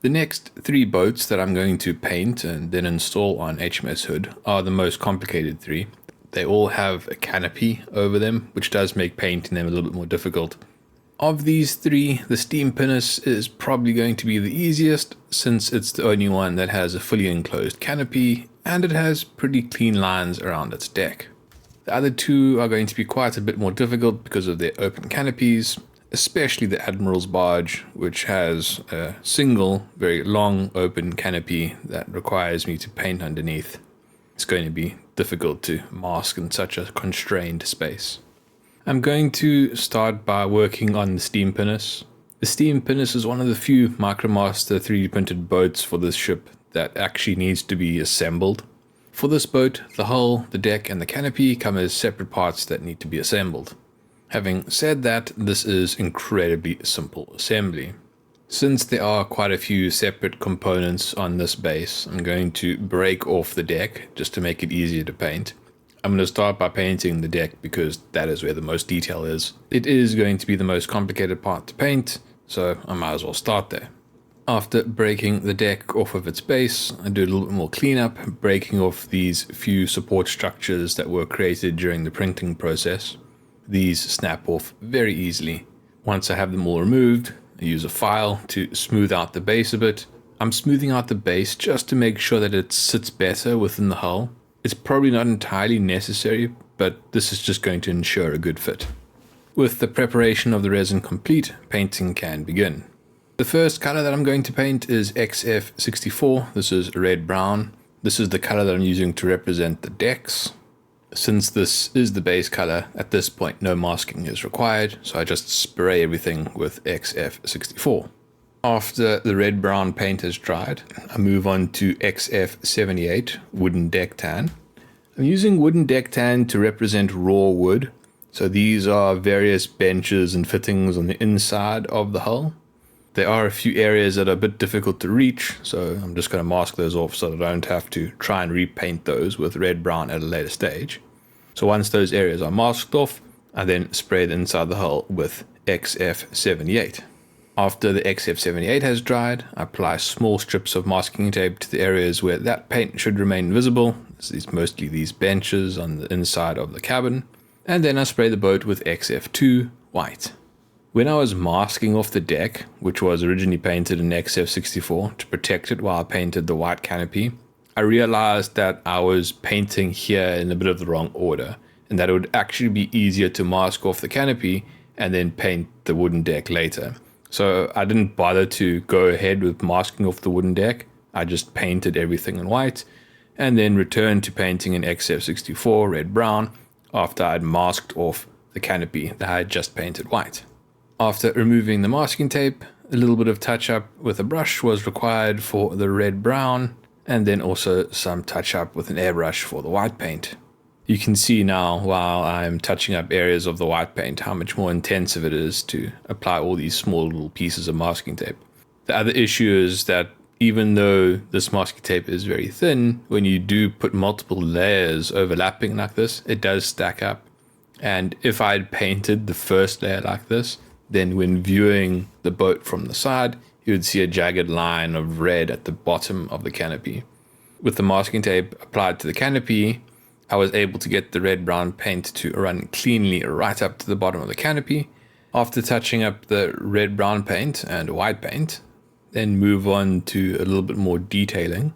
The next three boats that I'm going to paint and then install on HMS Hood are the most complicated three. They all have a canopy over them, which does make painting them a little bit more difficult. Of these three, the Steam Pinnace is probably going to be the easiest, since it's the only one that has a fully enclosed canopy and it has pretty clean lines around its deck. The other two are going to be quite a bit more difficult because of their open canopies, especially the Admiral's Barge, which has a single, very long open canopy that requires me to paint underneath. It's going to be difficult to mask in such a constrained space. I'm going to start by working on the Steam Pinnace. The Steam Pinnace is one of the few MicroMaster 3D printed boats for this ship that actually needs to be assembled. For this boat, the hull, the deck, and the canopy come as separate parts that need to be assembled. Having said that, this is incredibly simple assembly. Since there are quite a few separate components on this base, I'm going to break off the deck just to make it easier to paint. I'm going to start by painting the deck because that is where the most detail is. It is going to be the most complicated part to paint, so I might as well start there. After breaking the deck off of its base, I do a little bit more cleanup, breaking off these few support structures that were created during the printing process. These snap off very easily. Once I have them all removed, I use a file to smooth out the base a bit. I'm smoothing out the base just to make sure that it sits better within the hull. It's probably not entirely necessary, but this is just going to ensure a good fit. With the preparation of the resin complete, painting can begin. The first color that I'm going to paint is XF64. This is red-brown. This is the color that I'm using to represent the decks. Since this is the base color, at this point no masking is required, so I just spray everything with XF64. After the red-brown paint has dried, I move on to XF78, wooden deck tan. I'm using wooden deck tan to represent raw wood, so these are various benches and fittings on the inside of the hull. There are a few areas that are a bit difficult to reach, so I'm just going to mask those off so that I don't have to try and repaint those with red-brown at a later stage. So once those areas are masked off, I then spray the inside the hull with XF78. After the XF78 has dried, I apply small strips of masking tape to the areas where that paint should remain visible. This is mostly these benches on the inside of the cabin. And then I spray the boat with XF2 white. When I was masking off the deck, which was originally painted in XF64 to protect it while I painted the white canopy, I realized that I was painting here in a bit of the wrong order, and that it would actually be easier to mask off the canopy and then paint the wooden deck later. So I didn't bother to go ahead with masking off the wooden deck. I just painted everything in white and then returned to painting in XF64 red-brown after I'd masked off the canopy that I had just painted white. After removing the masking tape, a little bit of touch-up with a brush was required for the red-brown, and then also some touch-up with an airbrush for the white paint. You can see now, while I'm touching up areas of the white paint, how much more intensive it is to apply all these small little pieces of masking tape. The other issue is that even though this masking tape is very thin, when you do put multiple layers overlapping like this, it does stack up. And if I'd painted the first layer like this, then when viewing the boat from the side, you would see a jagged line of red at the bottom of the canopy. With the masking tape applied to the canopy, I was able to get the red-brown paint to run cleanly right up to the bottom of the canopy. After touching up the red-brown paint and white paint, then move on to a little bit more detailing.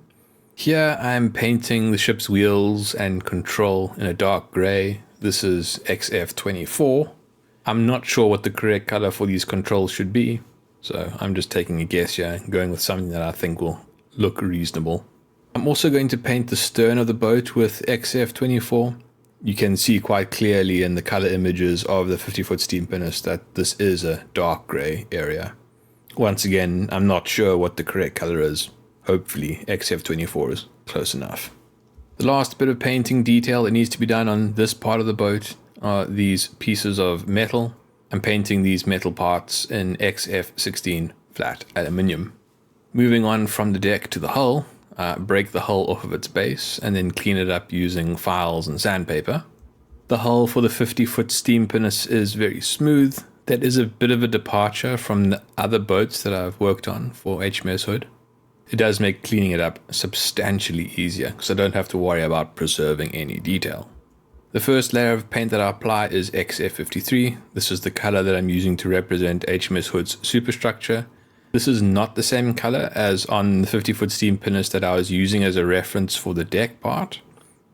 Here I'm painting the ship's wheels and control in a dark gray. This is XF24. I'm not sure what the correct color for these controls should be, so I'm just taking a guess here, going with something that I think will look reasonable. I'm also going to paint the stern of the boat with XF24. You can see quite clearly in the color images of the 50-foot Steam Pinnace that this is a dark gray area. Once again, I'm not sure what the correct color is. Hopefully XF24 is close enough. The last bit of painting detail that needs to be done on this part of the boat are these pieces of metal. I'm painting these metal parts in XF16 flat aluminium. Moving on from the deck to the hull, break the hull off of its base and then clean it up using files and sandpaper. The hull for the 50-foot Steam Pinnace is very smooth. That is a bit of a departure from the other boats that I've worked on for HMS Hood. It does make cleaning it up substantially easier because I don't have to worry about preserving any detail. The first layer of paint that I apply is XF53. This is the color that I'm using to represent HMS Hood's superstructure. This is not the same color as on the 50-foot Steam Pinnace that I was using as a reference for the deck part.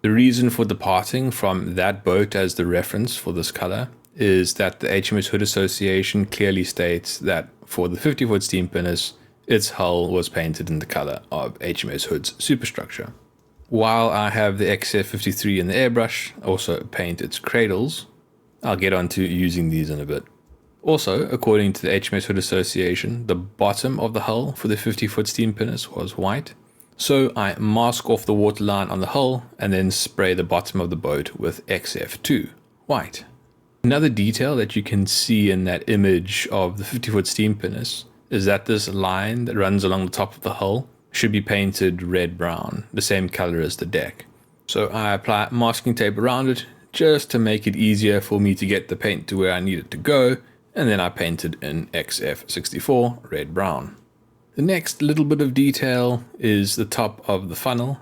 The reason for departing from that boat as the reference for this color is that the HMS Hood Association clearly states that for the 50-foot Steam Pinnace, its hull was painted in the color of HMS Hood's superstructure. While I have the XF53 in the airbrush, I also paint its cradles. I'll get onto using these in a bit. Also, according to the HMS Hood Association, the bottom of the hull for the 50-foot Steam Pinnace was white. So I mask off the waterline on the hull and then spray the bottom of the boat with XF2 white. Another detail that you can see in that image of the 50-foot Steam Pinnace is that this line that runs along the top of the hull should be painted red-brown, the same color as the deck. So I apply masking tape around it just to make it easier for me to get the paint to where I need it to go, and then I paint it in XF64 red-brown. The next little bit of detail is the top of the funnel.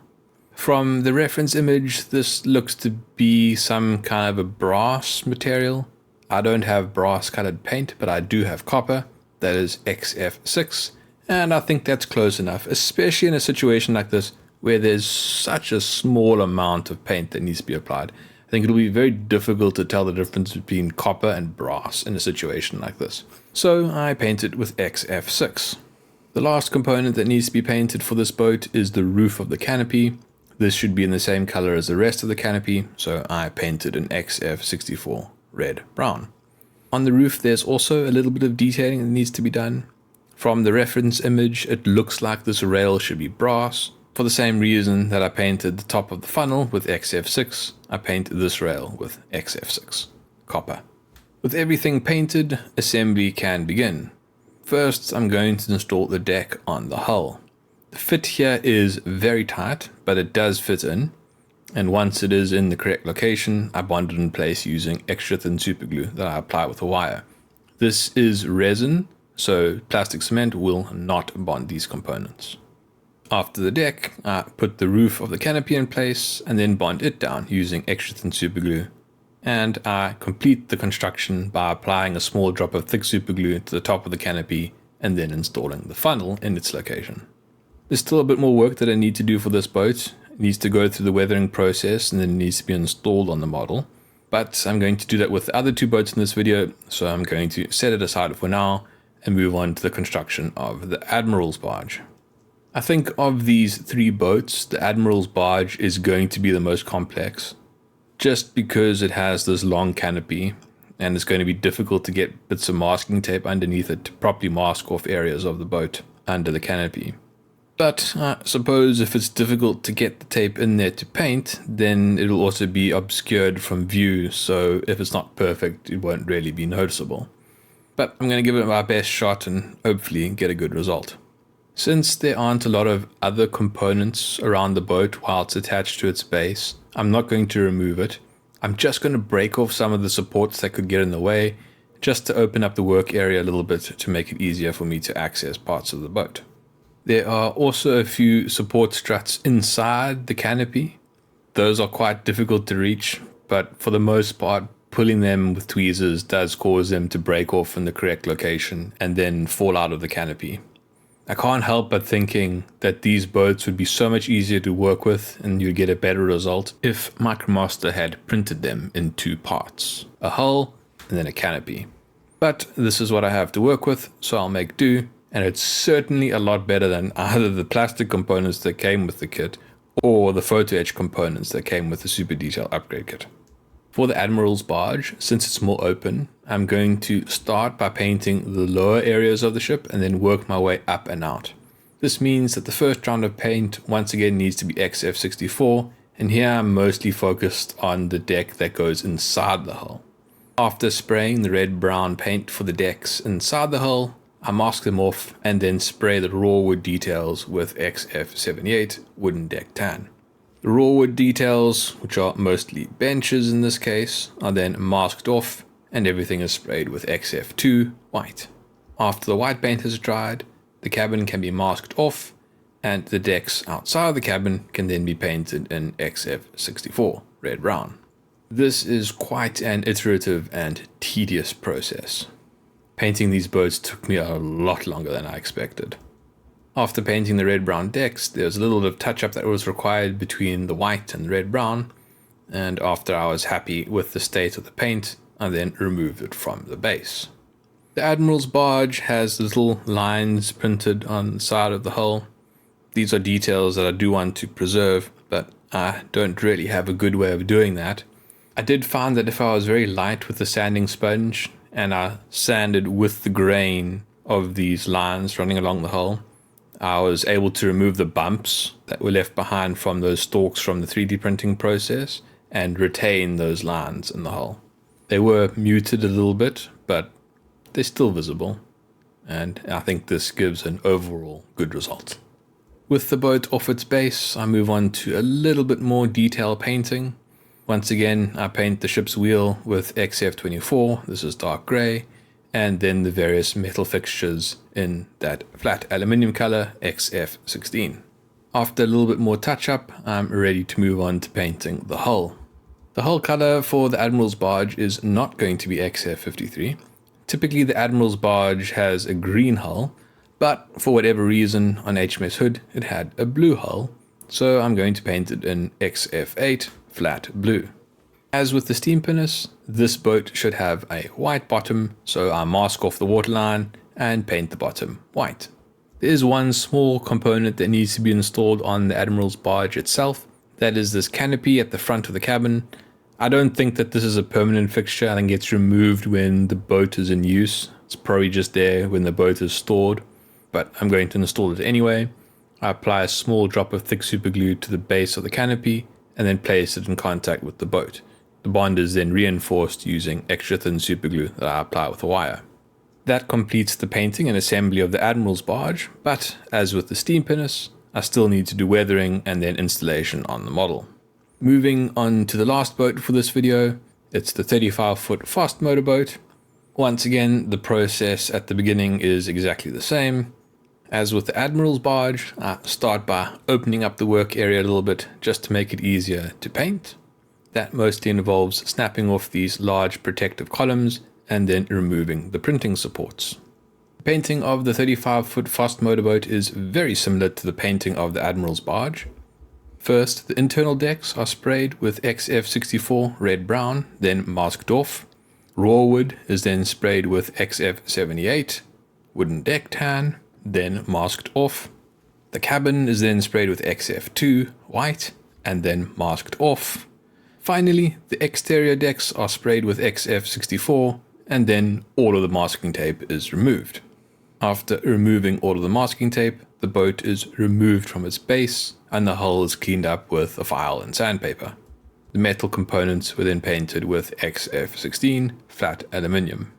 From the reference image, this looks to be some kind of a brass material. I don't have brass colored paint, but I do have copper. That is XF6. And I think that's close enough, especially in a situation like this where there's such a small amount of paint that needs to be applied. I think it'll be very difficult to tell the difference between copper and brass in a situation like this. So I paint it with XF6. The last component that needs to be painted for this boat is the roof of the canopy. This should be in the same color as the rest of the canopy, so I painted in XF64 red-brown. On the roof there's also a little bit of detailing that needs to be done. From the reference image, it looks like this rail should be brass. For the same reason that I painted the top of the funnel with XF6, I paint this rail with XF6 copper. With everything painted, assembly can begin. First, I'm going to install the deck on the hull. The fit here is very tight, but it does fit in. And once it is in the correct location, I bond it in place using extra thin super glue that I apply with a wire. This is resin, so plastic cement will not bond these components. After the deck, I put the roof of the canopy in place and then bond it down using extra thin super glue. And I complete the construction by applying a small drop of thick super glue to the top of the canopy and then installing the funnel in its location. There's still a bit more work that I need to do for this boat. It needs to go through the weathering process and then it needs to be installed on the model. But I'm going to do that with the other two boats in this video, so I'm going to set it aside for now and move on to the construction of the Admiral's barge. I think of these three boats, the Admiral's barge is going to be the most complex, just because it has this long canopy and it's going to be difficult to get bits of masking tape underneath it to properly mask off areas of the boat under the canopy. But I suppose if it's difficult to get the tape in there to paint, then it'll also be obscured from view, so if it's not perfect, it won't really be noticeable. But I'm going to give it my best shot and hopefully get a good result. Since there aren't a lot of other components around the boat while it's attached to its base, I'm not going to remove it. I'm just going to break off some of the supports that could get in the way, just to open up the work area a little bit to make it easier for me to access parts of the boat. There are also a few support struts inside the canopy. Those are quite difficult to reach, but for the most part, pulling them with tweezers does cause them to break off in the correct location and then fall out of the canopy. I can't help but thinking that these boats would be so much easier to work with and you'd get a better result if MicroMaster had printed them in two parts, a hull and then a canopy. But this is what I have to work with, so I'll make do, and it's certainly a lot better than either the plastic components that came with the kit or the photo etch components that came with the Super Detail upgrade kit. For the Admiral's barge, since it's more open, I'm going to start by painting the lower areas of the ship and then work my way up and out. This means that the first round of paint once again needs to be XF64, and here I'm mostly focused on the deck that goes inside the hull. After spraying the red-brown paint for the decks inside the hull, I mask them off and then spray the raw wood details with XF78 wooden deck tan. The raw wood details, which are mostly benches in this case, are then masked off and everything is sprayed with XF2 white. After the white paint has dried, the cabin can be masked off and the decks outside the cabin can then be painted in XF64 red-brown. This is quite an iterative and tedious process. Painting these boats took me a lot longer than I expected. After painting the red-brown decks, there was a little bit of touch-up that was required between the white and the red-brown, and after I was happy with the state of the paint, I then removed it from the base. The Admiral's barge has little lines printed on the side of the hull. These are details that I do want to preserve, but I don't really have a good way of doing that. I did find that if I was very light with the sanding sponge and I sanded with the grain of these lines running along the hull, I was able to remove the bumps that were left behind from those stalks from the 3D printing process and retain those lines in the hull. They were muted a little bit, but they're still visible, and I think this gives an overall good result. With the boat off its base, I move on to a little bit more detail painting. Once again, I paint the ship's wheel with XF24, this is dark grey, and then the various metal fixtures in that flat aluminium color, XF16. After a little bit more touch-up, I'm ready to move on to painting the hull. The hull color for the Admiral's barge is not going to be XF53. Typically the Admiral's barge has a green hull, but for whatever reason on HMS Hood it had a blue hull, so I'm going to paint it in XF8 flat blue. As with the Steam Pinnace, this boat should have a white bottom, so I mask off the waterline and paint the bottom white. There is one small component that needs to be installed on the Admiral's barge itself. That is this canopy at the front of the cabin. I don't think that this is a permanent fixture. I think it's removed when the boat is in use. It's probably just there when the boat is stored, but I'm going to install it anyway. I apply a small drop of thick super glue to the base of the canopy and then place it in contact with the boat. The bond is then reinforced using extra thin super glue that I apply with a wire. That completes the painting and assembly of the Admiral's barge, but as with the Steam Pinnace, I still need to do weathering and then installation on the model. Moving on to the last boat for this video, it's the 35-foot fast motorboat. Once again, the process at the beginning is exactly the same. As with the Admiral's barge, I start by opening up the work area a little bit just to make it easier to paint. That mostly involves snapping off these large protective columns and then removing the printing supports. The painting of the 35-foot fast motorboat is very similar to the painting of the Admiral's barge. First, the internal decks are sprayed with XF64 red-brown, then masked off. Raw wood is then sprayed with XF78 wooden deck tan, then masked off. The cabin is then sprayed with XF2 white and then masked off. Finally, the exterior decks are sprayed with XF64 and then all of the masking tape is removed. After removing all of the masking tape, the boat is removed from its base and the hull is cleaned up with a file and sandpaper. The metal components were then painted with XF16 flat aluminium.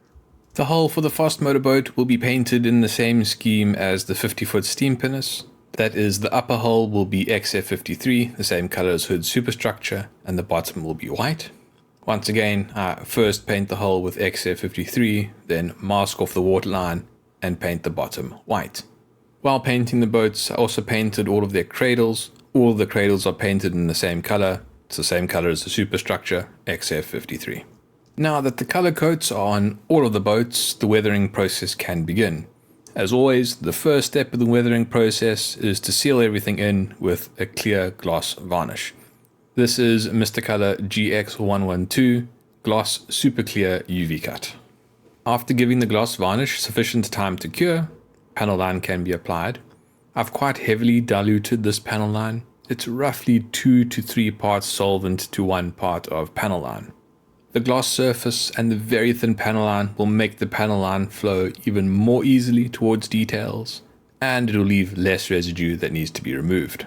The hull for the fast motorboat will be painted in the same scheme as the 50-foot Steam Pinnace. That is, the upper hull will be XF53, the same color as Hood's superstructure, and the bottom will be white. Once again, I first paint the hull with XF53, then mask off the waterline and paint the bottom white. While painting the boats, I also painted all of their cradles. All of the cradles are painted in the same color. It's the same color as the superstructure, XF53. Now that the color coats are on all of the boats, the weathering process can begin. As always, the first step of the weathering process is to seal everything in with a clear gloss varnish. This is Mr. Color GX112 Gloss Super Clear UV Cut. After giving the gloss varnish sufficient time to cure, panel line can be applied. I've quite heavily diluted this panel line. It's roughly 2 to 3 parts solvent to 1 part of panel line. The gloss surface and the very thin panel line will make the panel line flow even more easily towards details, and it will leave less residue that needs to be removed.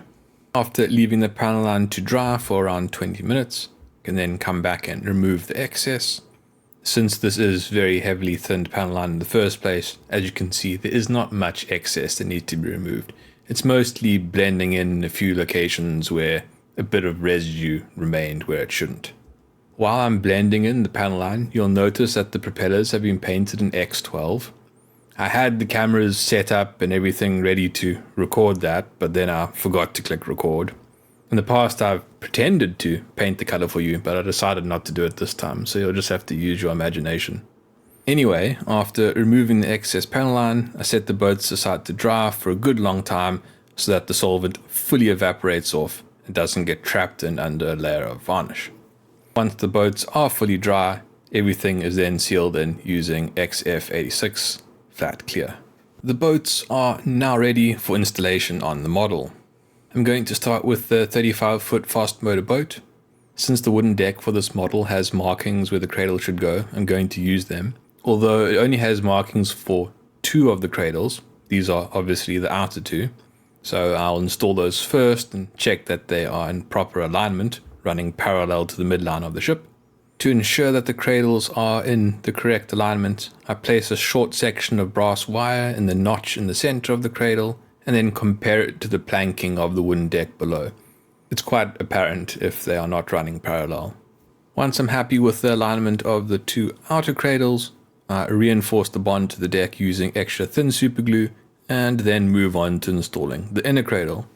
After leaving the panel line to dry for around 20 minutes, you can then come back and remove the excess. Since this is very heavily thinned panel line in the first place, as you can see, there is not much excess that needs to be removed. It's mostly blending in a few locations where a bit of residue remained where it shouldn't. While I'm blending in the panel line, you'll notice that the propellers have been painted in X12. I had the cameras set up and everything ready to record that, but then I forgot to click record. In the past, I've pretended to paint the color for you, but I decided not to do it this time, so you'll just have to use your imagination. Anyway, after removing the excess panel line, I set the boats aside to dry for a good long time so that the solvent fully evaporates off and doesn't get trapped in under a layer of varnish. Once the boats are fully dry, everything is then sealed in using XF86 flat clear. The boats are now ready for installation on the model. I'm going to start with the 35-foot fast motor boat. Since the wooden deck for this model has markings where the cradle should go, I'm going to use them. Although it only has markings for 2 of the cradles, these are obviously the outer 2. So I'll install those first and check that they are in proper alignment, running parallel to the midline of the ship. To ensure that the cradles are in the correct alignment, I place a short section of brass wire in the notch in the center of the cradle and then compare it to the planking of the wooden deck below. It's quite apparent if they are not running parallel. Once I'm happy with the alignment of the 2 outer cradles, I reinforce the bond to the deck using extra thin superglue and then move on to installing the inner cradle.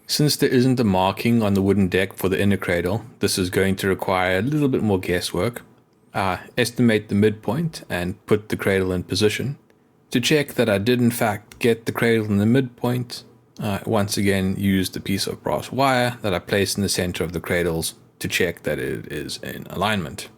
Since there isn't a marking on the wooden deck for the inner cradle, this is going to require a little bit more guesswork. Estimate the midpoint and put the cradle in position. To check that I did in fact get the cradle in the midpoint, I once again use the piece of brass wire that I placed in the center of the cradles to check that it is in alignment.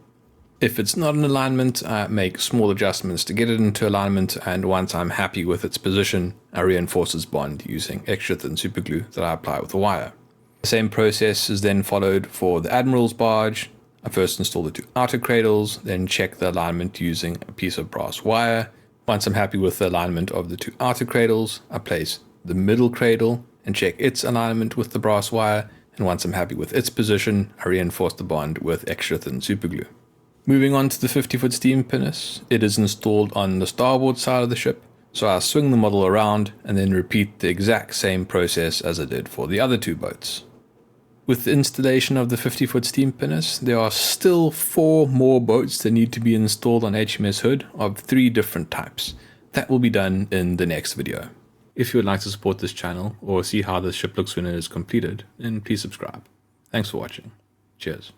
If it's not in alignment, I make small adjustments to get it into alignment, and once I'm happy with its position, I reinforce its bond using extra thin superglue that I apply with the wire. The same process is then followed for the Admiral's barge. I first install the 2 outer cradles, then check the alignment using a piece of brass wire. Once I'm happy with the alignment of the 2 outer cradles, I place the middle cradle and check its alignment with the brass wire, and once I'm happy with its position, I reinforce the bond with extra thin superglue. Moving on to the 50-foot Steam Pinnace, it is installed on the starboard side of the ship, so I swing the model around and then repeat the exact same process as I did for the other 2 boats. With the installation of the 50-foot Steam Pinnace, there are still 4 more boats that need to be installed on HMS Hood of 3 different types. That will be done in the next video. If you would like to support this channel or see how this ship looks when it is completed, then please subscribe. Thanks for watching. Cheers.